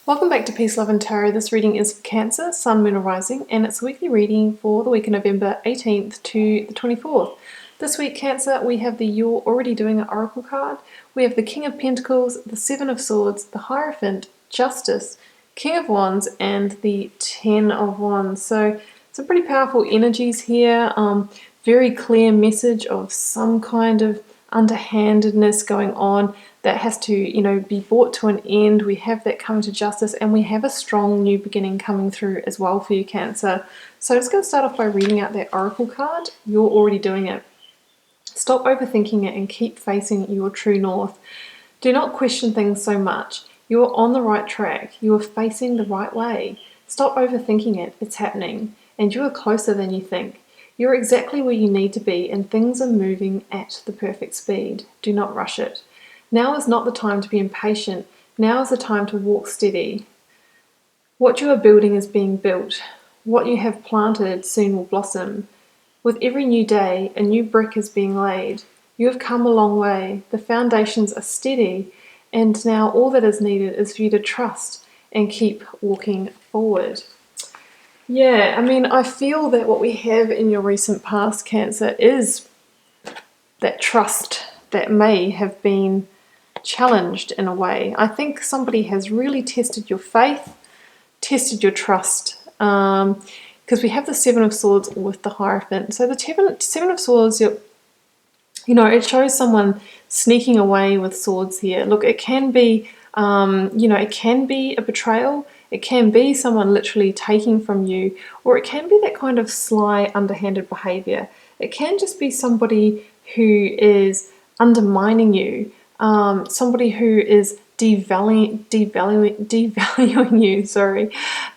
Welcome back to Peace, Love and Tarot. This reading is for Cancer, Sun, Moon or Rising, and it's a weekly reading for the week of November 18th to the 24th. This week, Cancer, we have the You're Already Doing It Oracle card. We have the King of Pentacles, the Seven of Swords, the Hierophant, Justice, King of Wands, and the Ten of Wands. So some pretty powerful energies here. Very clear message of some kind of underhandedness going on that has to, be brought to an end. We have that coming to justice, and we have a strong new beginning coming through as well for you, Cancer. So I'm just going to start off by reading out that Oracle card. You're already doing it. Stop overthinking it and keep facing your true north. Do not question things so much. You are on the right track. You are facing the right way. Stop overthinking it. It's happening, and you are closer than you think. You're exactly where you need to be, and things are moving at the perfect speed. Do not rush it. Now is not the time to be impatient. Now is the time to walk steady. What you are building is being built. What you have planted soon will blossom. With every new day, a new brick is being laid. You have come a long way. The foundations are steady, and now all that is needed is for you to trust and keep walking forward. Yeah, I feel that what we have in your recent past, Cancer, is that trust that may have been challenged in a way. I think somebody has really tested your faith, tested your trust, because we have the Seven of Swords with the Hierophant. So the Seven of Swords, it shows someone sneaking away with swords here. Look, it can be, it can be a betrayal. It can be someone literally taking from you, or it can be that kind of sly, underhanded behavior. It can just be somebody who is undermining you, somebody who is devaluing you,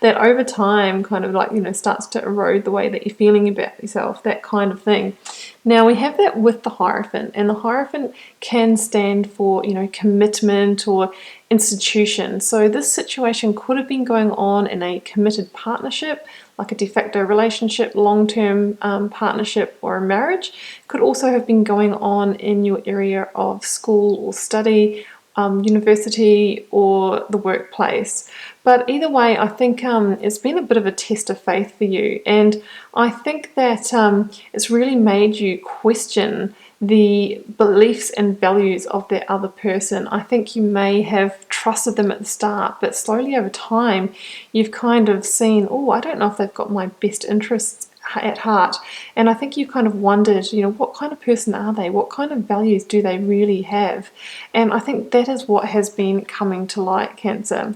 that over time kind of starts to erode the way that you're feeling about yourself, that kind of thing. Now we have that with the Hierophant, and the Hierophant can stand for, commitment or institution. So this situation could have been going on in a committed partnership, like a de facto relationship, long-term partnership, or a marriage. Could also have been going on in your area of school or study, university, or the workplace. But either way, I think it's been a bit of a test of faith for you, and I think that it's really made you question the beliefs and values of that other person. I think you may have trusted them at the start, but slowly over time you've kind of seen, oh, I don't know if they've got my best interests at heart. And I think you kind of wondered, what kind of person are they? What kind of values do they really have? And I think that is what has been coming to light, Cancer.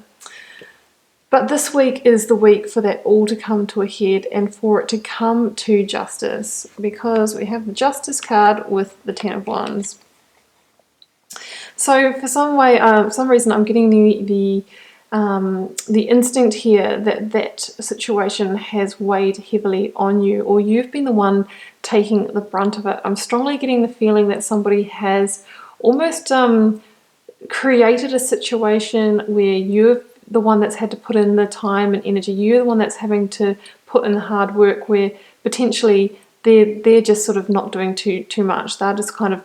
But this week is the week for that all to come to a head and for it to come to justice, because we have the Justice card with the Ten of Wands. So for some reason I'm getting the instinct here that situation has weighed heavily on you, or you've been the one taking the brunt of it. I'm strongly getting the feeling that somebody has almost created a situation where you're the one that's had to put in the time and energy. You're the one that's having to put in the hard work, where potentially they're just sort of not doing too much. They're just kind of,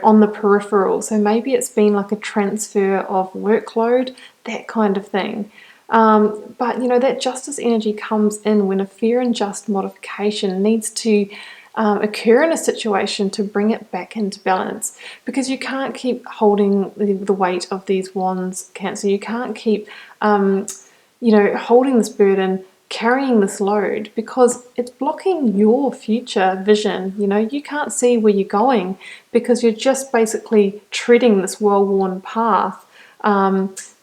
on the peripheral. So maybe it's been like a transfer of workload, that kind of thing. But, that justice energy comes in when a fair and just modification needs to occur in a situation to bring it back into balance, because you can't keep holding the weight of these wands, Cancer. You can't keep, holding this burden, carrying this load, because it's blocking your future vision. You can't see where you're going because you're just basically treading this well-worn path,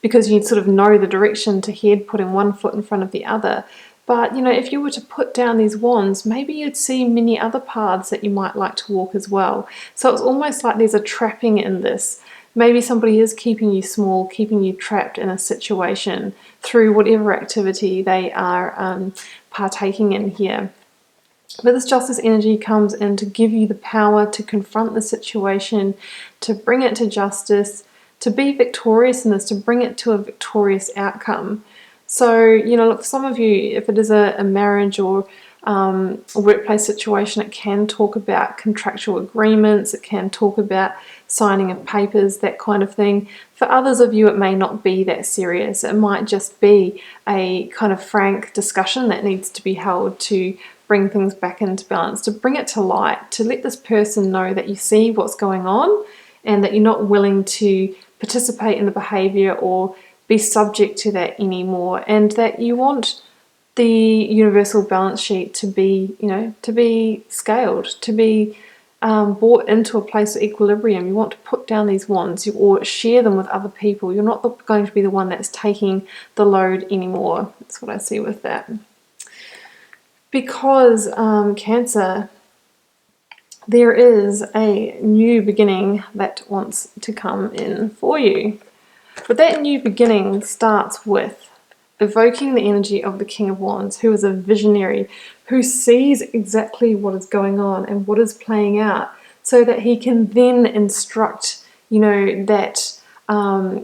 because you sort of know the direction to head, putting one foot in front of the other. But, if you were to put down these wands, maybe you'd see many other paths that you might like to walk as well. So it's almost like there's a trapping in this. Maybe somebody is keeping you small, keeping you trapped in a situation through whatever activity they are partaking in here. But this justice energy comes in to give you the power to confront the situation, to bring it to justice, to be victorious in this, to bring it to a victorious outcome. So, look, for some of you, if it is a marriage or workplace situation. It can talk about contractual agreements. It can talk about signing of papers, that kind of thing. For others of you, it may not be that serious. It might just be a kind of frank discussion that needs to be held to bring things back into balance, to bring it to light, to let this person know that you see what's going on and that you're not willing to participate in the behavior or be subject to that anymore, and that you want the universal balance sheet to be, to be scaled, to be brought into a place of equilibrium. You want to put down these wands or share them with other people. You're not going to be the one that's taking the load anymore. That's what I see with that. Because Cancer, there is a new beginning that wants to come in for you. But that new beginning starts with evoking the energy of the King of Wands, who is a visionary, who sees exactly what is going on and what is playing out, so that he can then instruct, that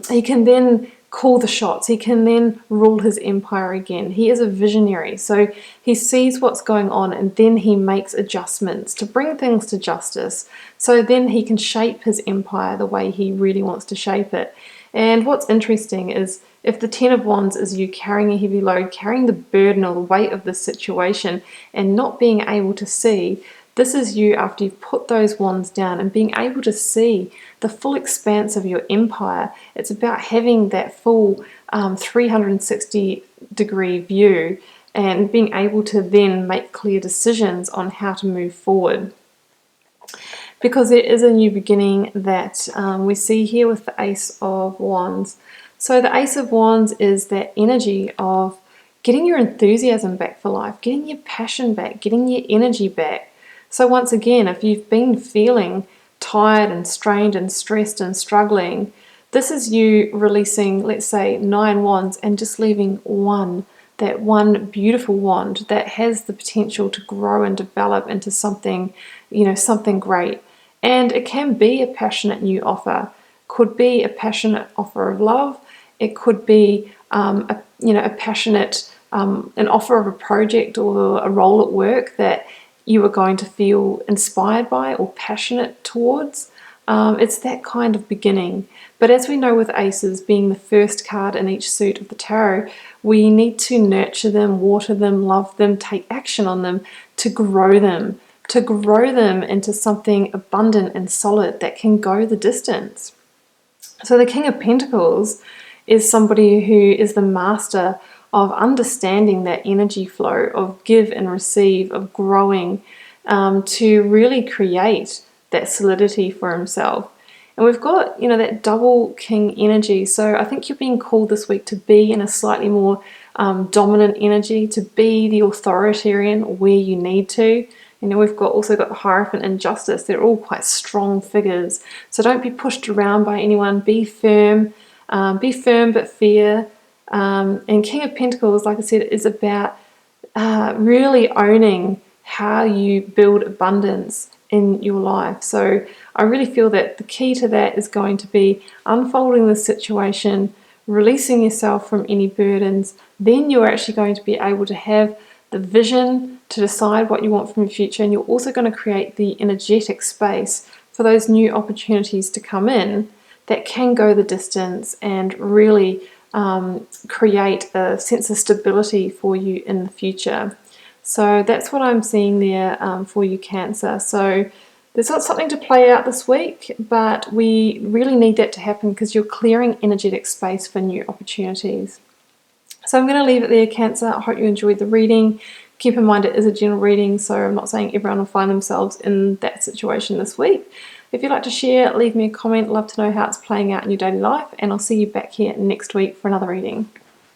he can then call the shots, he can then rule his empire again. He is a visionary, so he sees what's going on and then he makes adjustments to bring things to justice, so then he can shape his empire the way he really wants to shape it. And what's interesting is, if the Ten of Wands is you carrying a heavy load, carrying the burden or the weight of this situation and not being able to see, this is you after you've put those wands down and being able to see the full expanse of your empire. It's about having that full 360-degree view and being able to then make clear decisions on how to move forward. Because there is a new beginning that we see here with the Ace of Wands. So the Ace of Wands is that energy of getting your enthusiasm back for life, getting your passion back, getting your energy back. So once again, if you've been feeling tired and strained and stressed and struggling, this is you releasing, let's say, 9 wands and just leaving one, that one beautiful wand that has the potential to grow and develop into something, something great. And it can be a passionate new offer, could be a passionate offer of love. It could be a passionate an offer of a project or a role at work that you are going to feel inspired by or passionate towards. It's that kind of beginning. But as we know with aces being the first card in each suit of the tarot, we need to nurture them, water them, love them, take action on them to grow them into something abundant and solid that can go the distance. So the King of Pentacles is somebody who is the master of understanding that energy flow, of give and receive, of growing, to really create that solidity for himself. And we've got, that double king energy. So I think you're being called this week to be in a slightly more dominant energy, to be the authoritarian where you need to. We've also got the Hierophant and Justice. They're all quite strong figures. So don't be pushed around by anyone. Be firm but fair. And King of Pentacles, like I said, is about really owning how you build abundance in your life. So I really feel that the key to that is going to be unfolding the situation, releasing yourself from any burdens. Then you're actually going to be able to have the vision to decide what you want from your future, and you're also going to create the energetic space for those new opportunities to come in that can go the distance and really create a sense of stability for you in the future. So that's what I'm seeing there for you, Cancer. So there's not something to play out this week, but we really need that to happen because you're clearing energetic space for new opportunities. So I'm going to leave it there, Cancer. I hope you enjoyed the reading. Keep in mind it is a general reading, so I'm not saying everyone will find themselves in that situation this week. If you'd like to share, leave me a comment. Love to know how it's playing out in your daily life, and I'll see you back here next week for another reading.